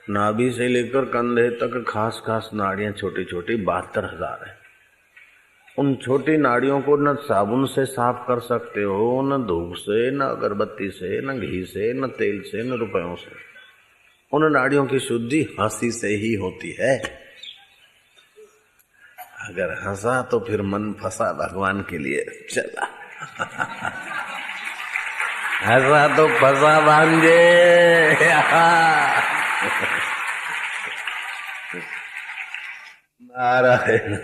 नाभि से लेकर कंधे तक खास खास नाड़ियां छोटी छोटी 72,000 है। उन छोटी नाड़ियों को न साबुन से साफ कर सकते हो, न धूप से, न अगरबत्ती से, न घी से, न तेल से, न रुपयों से। उन नाड़ियों की शुद्धि हंसी से ही होती है। अगर हंसा तो फिर मन फंसा भगवान के लिए चला। हंसा तो फंसा भांजे। नारायण।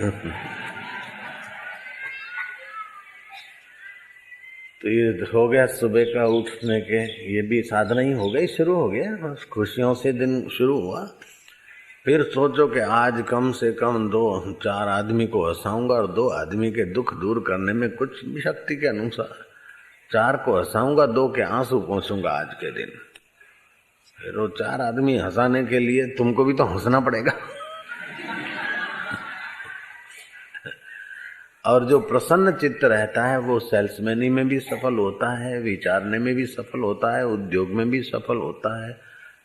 तो ये हो गया सुबह का उठने के, ये भी साधना ही हो गई, शुरू हो गया, बस खुशियों से दिन शुरू हुआ। फिर सोचो कि आज कम से कम 2-4 आदमी को हंसाऊंगा और 2 आदमी के दुख दूर करने में कुछ भी शक्ति के अनुसार 4 को हंसाऊंगा, 2 के आंसू पोंछूंगा आज के दिन। फिर वो 4 आदमी हंसाने के लिए तुमको भी तो हंसना पड़ेगा। और जो प्रसन्न चित्त रहता है वो सेल्समैनी में भी सफल होता है, विचारने में भी सफल होता है, उद्योग में भी सफल होता है,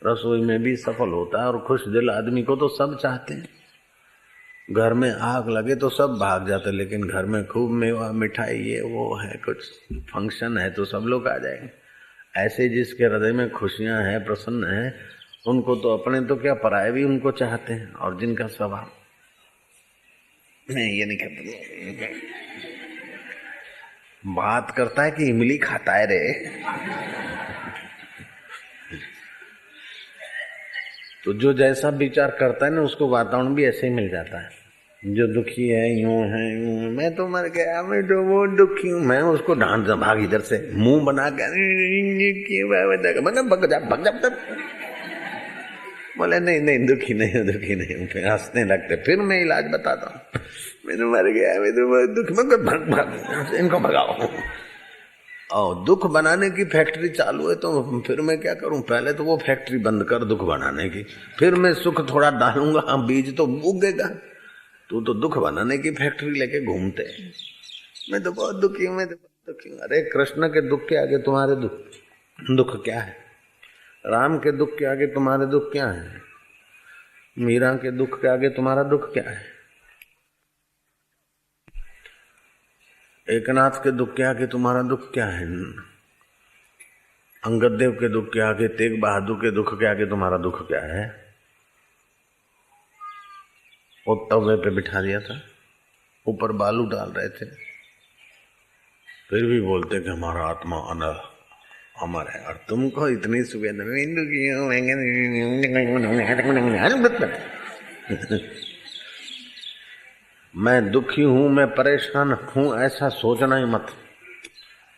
रसोई में भी सफल होता है। और खुश दिल आदमी को तो सब चाहते हैं। घर में आग लगे तो सब भाग जाते, लेकिन घर में खूब मेवा मिठाई ये वो है, कुछ फंक्शन है तो सब लोग आ जाएंगे। ऐसे जिसके हृदय में खुशियां हैं, प्रसन्न है, उनको तो अपने तो क्या पराये भी उनको चाहते हैं। और जिनका स्वभाव नहीं, ये नहीं करता, बात करता है कि इमली खाता है रे। तो जो जैसा विचार करता है ना, उसको वातावरण भी ऐसे ही मिल जाता है। जो दुखी है यूं है यूं, मैं तो मर गया, मैं तो वो दुखी हूं, मैं उसको डांट भाग इधर से मुंह बना कर भग जा। बोले नहीं नहीं दुखी नहीं, दुखी नहीं, फिर हंसने लगते। फिर मैं इलाज बताता हूँ, मैं तो मर गया, मैं तो दुख में भाग, इनको भगाओ। और दुख बनाने की फैक्ट्री चालू है, तो फिर मैं क्या करूं? पहले तो वो फैक्ट्री बंद कर दुख बनाने की, फिर मैं सुख थोड़ा डालूंगा, बीज तो उगेगा। तू तो दुख बनाने की फैक्ट्री लेके घूमते, मैं तो बहुत दुखी हूं, मैं तो बहुत दुखी हूं। अरे कृष्ण के दुख के आगे तुम्हारे दुख क्या है? राम के दुख के आगे तुम्हारे दुख क्या है? मीरा के दुख के आगे तुम्हारा दुख क्या है? एकनाथ के दुख के आगे तुम्हारा दुख क्या है? अंगद देव के दुख के आगे, तेग बहादुर के दुख के आगे तुम्हारा दुख क्या है? वो तवे पे बिठा दिया था, ऊपर बालू डाल रहे थे, फिर भी बोलते कि हमारा आत्मा अमर है। और तुमको इतनी सुविधा, मैं दुखी हूं, मैं परेशान हूं, ऐसा सोचना ही मत।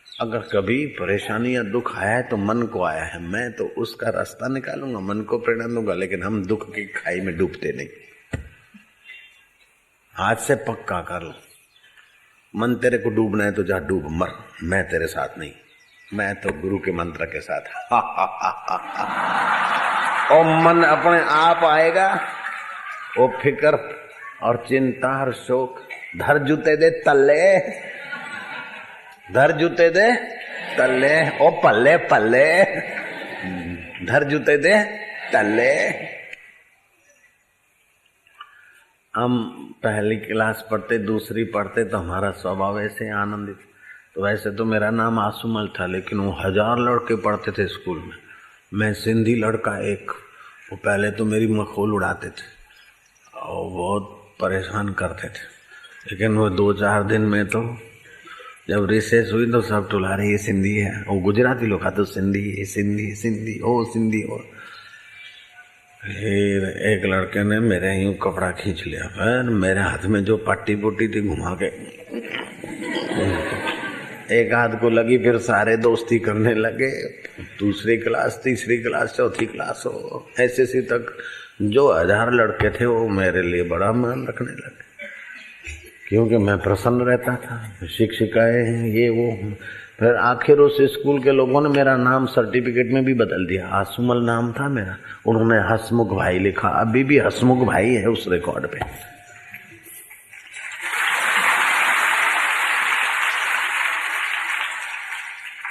अगर कभी परेशानी या दुख आया है तो मन को आया है, मैं तो उसका रास्ता निकालूंगा, मन को प्रेरणा दूंगा। लेकिन हम दुख की खाई में डूबते नहीं। आज से पक्का कर लो, मन तेरे को डूबना है तो जा डूब, मर, मैं तेरे साथ नहीं, मैं तो गुरु के मंत्र के साथ। और मन अपने आप आएगा। वो फिक्र और चिंता और शोक धर जूते दे तल्ले, धर जूते दे तल्ले, ओ पल्ले पल्ले, धर जूते दे तल्ले। हम पहली क्लास पढ़ते, दूसरी पढ़ते तो हमारा स्वभाव ऐसे आनंदित। तो वैसे तो मेरा नाम आसुमल था, लेकिन वो 1000 लड़के पढ़ते थे स्कूल में, मैं सिंधी लड़का एक। वो पहले तो मेरी मखौल उड़ाते थे और बहुत परेशान करते थे। लेकिन वो 2-4 दिन में तो जब रिसेस हुई तो सब टोला रहे ये सिंधी है। वो गुजराती लोग आते सिंधी सिंधी सिंधी ओ सिंधी। और फिर एक लड़के ने मेरे यूं कपड़ा खींच लिया, फिर मेरे हाथ में जो पट्टी पुट्टी थी घुमा के एक हाथ को लगी, फिर सारे दोस्ती करने लगे। दूसरी क्लास, तीसरी क्लास, चौथी क्लास हो, एसएससी तक जो 1000 लड़के थे वो मेरे लिए बड़ा मान रखने लगे, क्योंकि मैं प्रसन्न रहता था। शिक्षिकाएं ये वो। फिर आखिर उस स्कूल के लोगों ने मेरा नाम सर्टिफिकेट में भी बदल दिया, आसुमल नाम था मेरा, उन्होंने हसमुख भाई लिखा। अभी भी हसमुख भाई है उस रिकॉर्ड पे।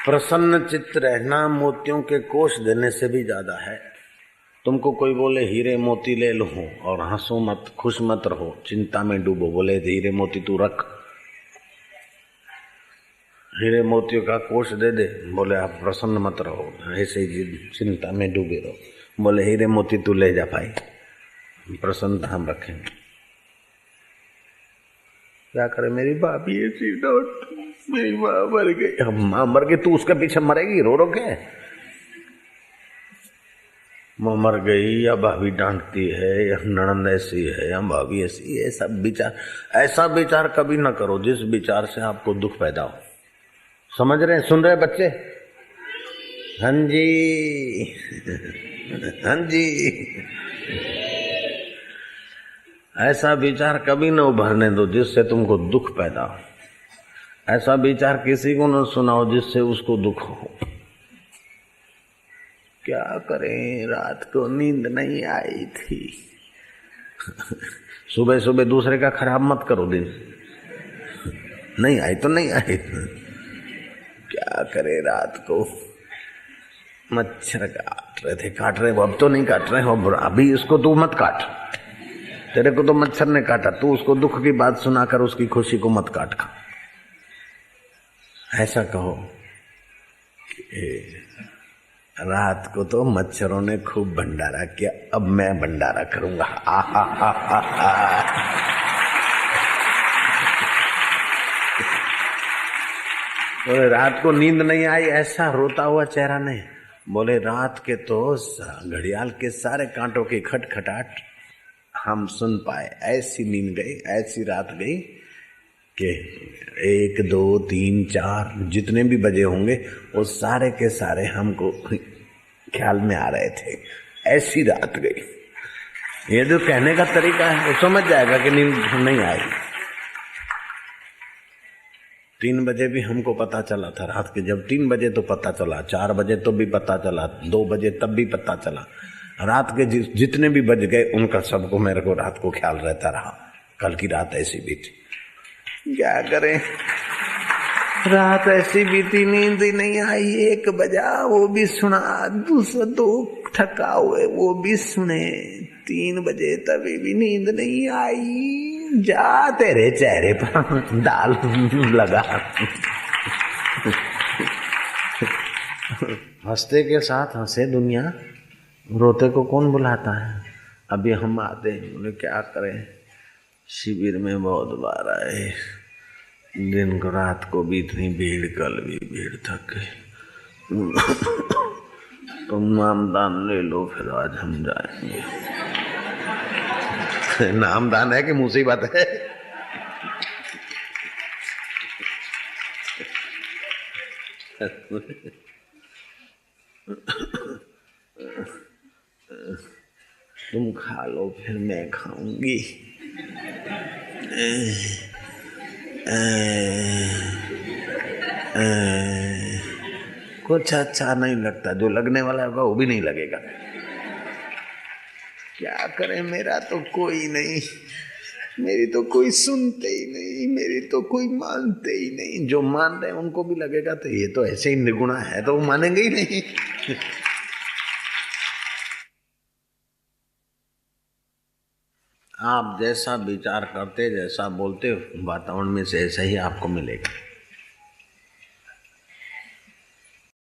प्रसन्न चित्त रहना मोतियों के कोष देने से भी ज्यादा है। तुमको कोई बोले हीरे मोती ले लो और हंसो मत, खुश मत रहो, चिंता में डूबो, बोले हीरे मोती तू रख, हीरे मोतियों का कोष दे दे, बोले आप प्रसन्न मत रहो, ऐसे ही चिंता में डूबे रहो, बोले हीरे मोती तू ले जा भाई, प्रसन्नता हम रखेंगे। क्या करे, मेरी भाभी ऐसी डॉट, मेरी माँ मर गई। अब माँ मर गई, तू उसके पीछे मरेगी रो रो के? माँ मर गई या भाभी डांटती है या ननद ऐसी है या भाभी ऐसी, ये सब विचार, ऐसा विचार कभी ना करो जिस विचार से आपको दुख पैदा हो। समझ रहे, सुन रहे बच्चे? हाँ जी हाँ जी। ऐसा विचार कभी न उभरने दो जिससे तुमको दुख पैदा हो। ऐसा विचार किसी को न सुनाओ जिससे उसको दुख हो। क्या करें, रात को नींद नहीं आई थी। सुबह सुबह दूसरे का खराब मत करो दिन, नहीं आई तो नहीं आई। क्या करे, रात को मच्छर काट रहे थे, काट रहे, अब तो नहीं काट रहे हो, अभी इसको तू मत काट, तेरे को तो मच्छर ने काटा, तू उसको दुख की बात सुनाकर उसकी खुशी को मत काट खा। ऐसा कहो, रात को तो मच्छरों ने खूब भंडारा किया, अब मैं भंडारा करूंगा। बोले रात को नींद नहीं आई, ऐसा रोता हुआ चेहरा नहीं, बोले रात के तो घड़ियाल के सारे कांटों की खटखटाट हम सुन पाए, ऐसी नींद गई, ऐसी रात गई कि 1 2 3 4 जितने भी बजे होंगे वो सारे के सारे हमको ख्याल में आ रहे थे, ऐसी रात गई। ये जो कहने का तरीका है वो समझ जाएगा कि नींद नहीं आई। 3 बजे भी हमको पता चला था रात के, जब 3 बजे तो पता चला, 4 बजे तो भी पता चला, 2 बजे तब भी पता चला, रात के जितने भी बज गए उनका सबको मेरे को रात को ख्याल रहता रहा। कल की रात ऐसी बीती, क्या करें, रात ऐसी बीती, नींद ही नहीं आई। 1 बजा वो भी सुना, दूसरा 2 थका हुए वो भी सुने, 3 बजे तभी भी नींद नहीं आई। जा तेरे चेहरे पर दाल लगा। हंसते के साथ हंसे दुनिया, रोते को कौन बुलाता है। अभी हम आते हैं, बोले क्या करें, शिविर में बहुत बार आए, दिन को रात को भी इतनी भीड़, कल भी भीड़, थक गए। तुम नामदान ले लो, फिर आज हम जाएंगे। नामदान है कि मुसीबत है? तुम खा लो फिर मैं खाऊंगी। कुछ अच्छा नहीं लगता, जो लगने वाला होगा वो भी नहीं लगेगा। क्या करें, मेरा तो कोई नहीं, मेरी तो कोई सुनते ही नहीं, मेरी तो कोई मानते ही नहीं। जो मान रहे हैं उनको भी लगेगा तो ये तो ऐसे ही निर्गुणा है, तो वो मानेंगे ही नहीं। आप जैसा विचार करते, जैसा बोलते, वातावरण में से ऐसा ही आपको मिलेगा।